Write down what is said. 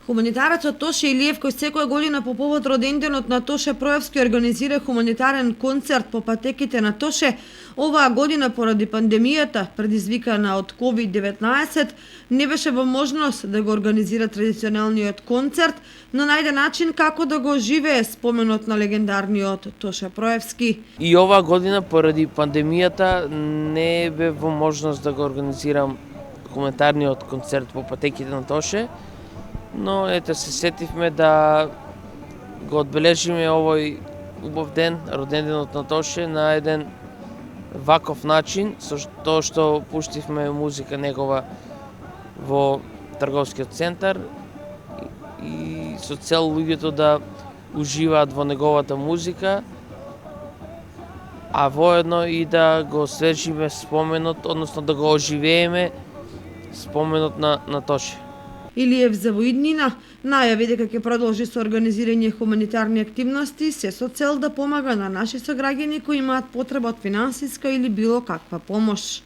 Хуманитарецот Тоше Илиев, кој секоја година по повод роденденот на Тоше Проевски организира хуманитарен концерт по патеките на Тоше, оваа година поради пандемијата, предизвикана од COVID-19, не беше во можност да го организира традиционалниот концерт, но најде начин како да го оживее споменот на легендарниот Тоше Проевски. И оваа година поради пандемијата не бе во можност да го организирам хуманитарниот концерт по патеките на Тоше, но ете се сетивме да го одбележиме овој убав ден, роденденот на Тоше, на еден ваков начин, со тоа што пуштивме музика негова во трговскиот центар и со цел луѓето да уживаат во неговата музика, а воедно и да го освежиме споменот, односно да го оживееме споменот на Тоше. Илиев за во иднина најави дека ќе продолжи со организирање хуманитарни активности, се со цел да помага на наши сограѓани кои имаат потреба од финансиска или било каква помош.